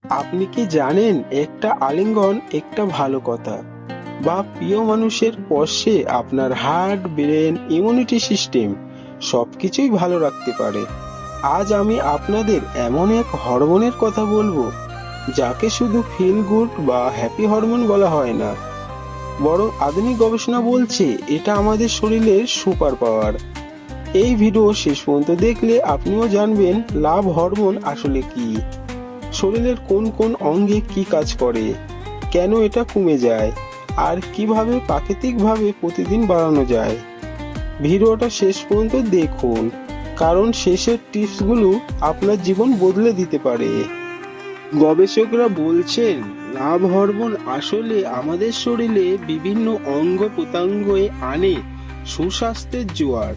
আপনি কি জানেন একটা আলিঙ্গন একটা ভালো কথা বা প্রিয় মানুষের স্পর্শে আপনার হার্ট, ব্রেন, ইমিউনিটি সিস্টেম সবকিছুই ভালো রাখতে পারে। আজ আমি আপনাদের এমন এক হরমোনের কথা বলবো যাকে শুধু ফিল গুড বা হ্যাপি হরমোন বলা হয় না, বরং আধুনিক গবেষণা বলছে এটা আমাদের শরীরের সুপার পাওয়ার। এই ভিডিও শেষ পর্যন্ত দেখলে আপনিও জানবেন লাভ হরমোন আসলে কি, শরীরের কোন কোন অঙ্গে কি কাজ করে, কেন এটা কমে যায়, আর কিভাবে প্রাকৃতিকভাবে প্রতিদিন বাড়ানো যায়। ভিডিওটা শেষ পর্যন্ত দেখুন, কারণ শেষের টিপসগুলো আপনার জীবন বদলে দিতে পারে। গবেষকরা বলছেন লাভ হরমোন আসলে আমাদের শরীরে বিভিন্ন অঙ্গ প্রত্যঙ্গে আনে সুস্বাস্থ্যের জোয়ার,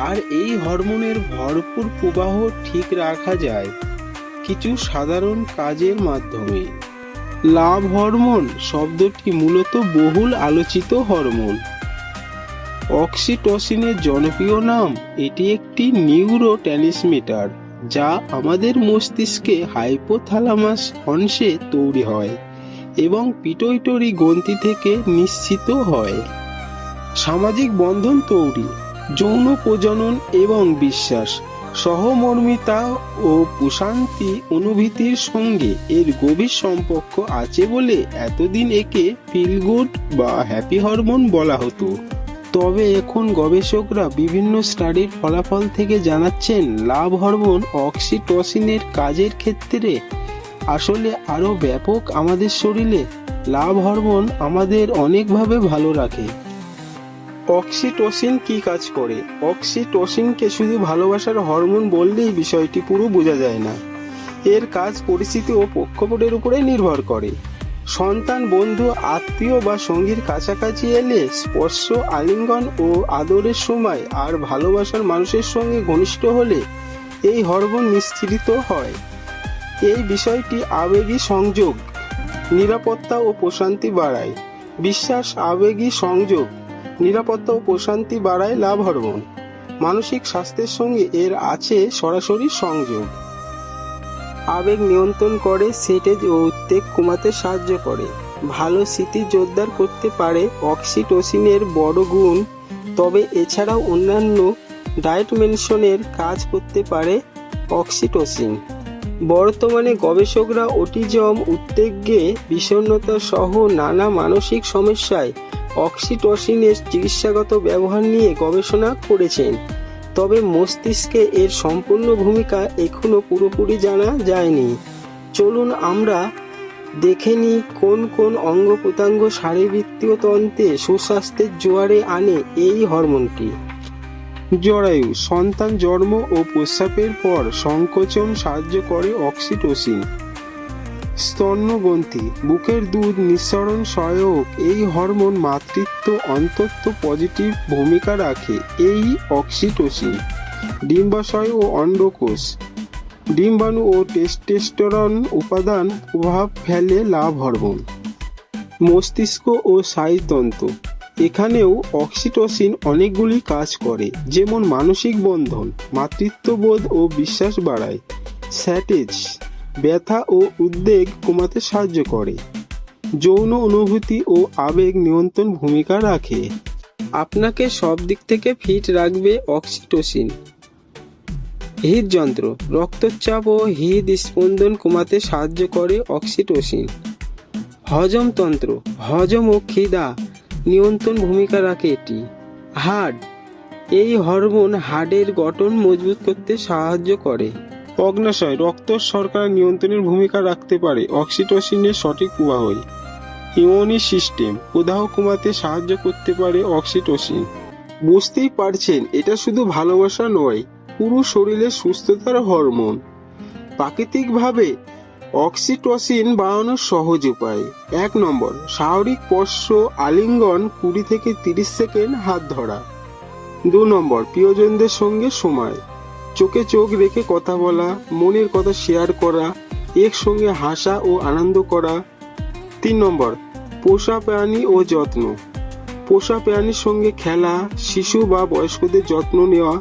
আর এই হরমোনের ভরপুর প্রবাহ ঠিক রাখা যায় কিছু সাধারণ কাজের মাধ্যমে। লাভ হরমোন শব্দটি মূলত বহুল আলোচিত হরমোন। অক্সিটোসিনের জনপ্রিয় নাম, এটি একটি নিউরো ট্রান্সমিটার যা আমাদের মস্তিষ্কে হাইপোথ্যালামাস অংশে তৈরি হয় এবং পিটুইটারি গ্রন্থি থেকে নিঃসৃত হয়। সামাজিক বন্ধন তৈরি, যৌন প্রজনন এবং বিশ্বাস, সহমর্মিতা ও প্রশান্তি অনুভূতির সঙ্গে এর গভীর সম্পর্ক আছে বলে এতদিন একে ফিল গুড বা হ্যাপি হরমোন বলা হতো। তবে এখন গবেষকরা বিভিন্ন স্টাডির ফলাফল থেকে জানাচ্ছেন লাভ হরমোন অক্সিটোসিনের কাজের ক্ষেত্রে আসলে আরো ব্যাপক। আমাদের শরীরে লাভ হরমোন আমাদের অনেকভাবে ভালো রাখে। অক্সিটোসিন কি কাজ করে? অক্সিটোসিনকে শুধু ভালোবাসার হরমোন বললেই বিষয়টি পুরো বোঝা যায় না। এর কাজ পরিস্থিতি ও প্রেক্ষাপটের উপরে নির্ভর করে। সন্তান, বন্ধু, আত্মীয় বা সঙ্গীর কাছাকাছি এলে, স্পর্শ, আলিঙ্গন ও আদরের সময়, আর ভালোবাসার মানুষের সঙ্গে ঘনিষ্ঠ হলে এই হরমোন নিঃসৃত হয়। এই বিষয়টি আবেগী সংযোগ, নিরাপত্তা ও প্রশান্তি বাড়ায়। বিশ্বাস, আবেগী সংযোগ, নিরাপত্তা ও প্রশান্তি বাড়ায় লাভ হরমোন। মানসিক স্বাস্থ্যের সঙ্গে এর আছে সরাসরি সংযোগ। আবেগ নিয়ন্ত্রণ করে, সেটেজ ও উদ্বেগ কমাতে সাহায্য করে। ভালো স্মৃতি জোরদার করতে পারে অক্সিটোসিনের বড় গুণ। তবে এছাড়াও অন্যান্য ডাইমেনশনের কাজ করতে পারে অক্সিটোসিন। বর্তমানে গবেষকরা অটিজম, উদ্বেগে বিষণ্ণতা সহ নানা মানসিক সমস্যায় অক্সিটোসিনের চিকিৎসাগত ব্যবহার নিয়ে গবেষণা করেছেন। তবে মস্তিষ্কে এর সম্পূর্ণ ভূমিকা এখনো পুরোপুরি জানা যায়নি। চলুন আমরা দেখে নিই কোন কোন অঙ্গ প্রত্যঙ্গ শারীরবৃত্তীয় তন্ত্রে সুস্বাস্থ্যের জোয়ারে আনে এই হরমোনটি। জরায়ু, সন্তান জন্ম ও প্রস্রাবের পর সংকোচন সাহায্য করে অক্সিটোসিন। স্তন্যগ্রন্থি, বুকের দুধ নিঃসরণ সহায়ক এই হরমোন মাতৃত্ব অন্তত পজিটিভ ভূমিকা রাখে এই অক্সিটোসিন। ডিম্বাশয় ও অন্ডকোষ, ডিম্বাণু ও টেস্টোস্টেরন উপাদান প্রভাব ফেলে লাভ হরমোন। মস্তিষ্ক ও স্নায়ুতন্ত্র, এখানেও অক্সিটোসিন অনেকগুলি কাজ করে, যেমন মানসিক বন্ধন, মাতৃত্ববোধ ও বিশ্বাস বাড়ায়। স্যাটেজ, ব্যথা ও উদ্বেগ কমাতে সাহায্য করে। যৌন অনুভূতি ও আবেগ নিয়ন্ত্রণ ভূমিকা রাখে। আপনাকে সব দিক থেকে ফিট রাখবে অক্সিটোসিন। হৃদযন্ত্র, রক্তচাপ ও হৃদস্পন্দন কমাতে সাহায্য করে অক্সিটোসিন। হজমতন্ত্র, হজম ও খিদা নিয়ন্ত্রণ ভূমিকা রাখে এটি। হার্ট, এই হরমোন হার্টের গঠন মজবুত করতে সাহায্য করে। অগ্নাশয়, রক্ত শর্করা নিয়ন্ত্রণের ভূমিকা রাখতে পারে অক্সিটোসিনের সঠিক প্রবাহই। ইমিউনি সিস্টেম, প্রদাহ কমাতে সাহায্য করতে পারে অক্সিটোসিন। বুঝতেই পারছেন, এটা শুধু ভালোবাসা নয়, পুরো শরীরের সুস্থতার হরমোন। প্রাকৃতিকভাবে অক্সিটোসিন বাড়ানোর সহজ উপায়। 1 নম্বর, স্বাভাবিক স্পর্শ, আলিঙ্গন, 20 থেকে 30 সেকেন্ড হাত ধরা। 2 নম্বর, প্রিয়জনদের সঙ্গে সময়, চোখে চোখ রেখে কথা বলা, মনের কথা শেয়ার করা, একসঙ্গে হাসা ও আনন্দ করা। 3 নম্বর, পোষা প্রাণী ও যত্ন, পোষা প্রাণীর সঙ্গে খেলা, শিশু বা বয়স্কদের যত্ন নেওয়া।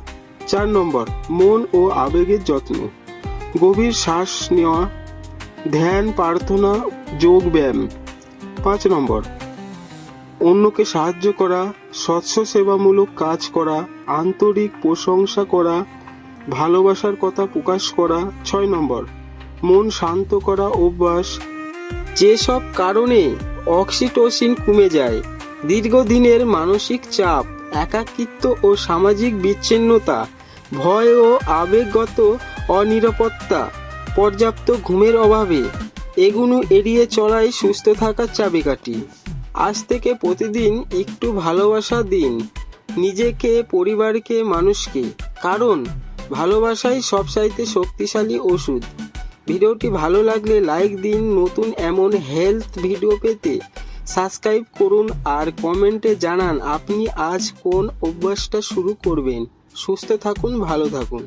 4 নম্বর, মন ও আবেগের যত্ন, গভীর শ্বাস নেওয়া, ধ্যান, প্রার্থনা, যোগ ব্যায়াম। 5 নম্বর, অন্যকে সাহায্য করা, স্বচ্ছসেবামূলক কাজ করা, আন্তরিক প্রশংসা করা, ভালোবাসার কথা প্রকাশ করা। 6 নম্বর, মন শান্ত করা অভ্যাস, যেসব কারণে অক্সিটোসিন কমে যায়, দীর্ঘদিনের মানসিক চাপ, একাকিত্ব ও সামাজিক বিচ্ছিন্নতা, ভয় ও আবেগগত অনিরাপত্তা, পর্যাপ্ত ঘুমের অভাবে, এগুলো এড়িয়ে চলাই সুস্থ থাকার চাবিকাঠি। আজ থেকে প্রতিদিন একটু ভালোবাসা দিন, নিজেকে, পরিবারকে, মানুষকে, কারণ ভালোবাসাই সবচাইতে শক্তিশালী ওষুধ। ভিডিওটি ভালো লাগলে লাইক দিন, নতুন এমন হেলথ ভিডিও পেতে সাবস্ক্রাইব করুন আর কমেন্টে জানান আপনি আজ কোন অভ্যাসটা শুরু করবেন। সুস্থ থাকুন, ভালো থাকুন।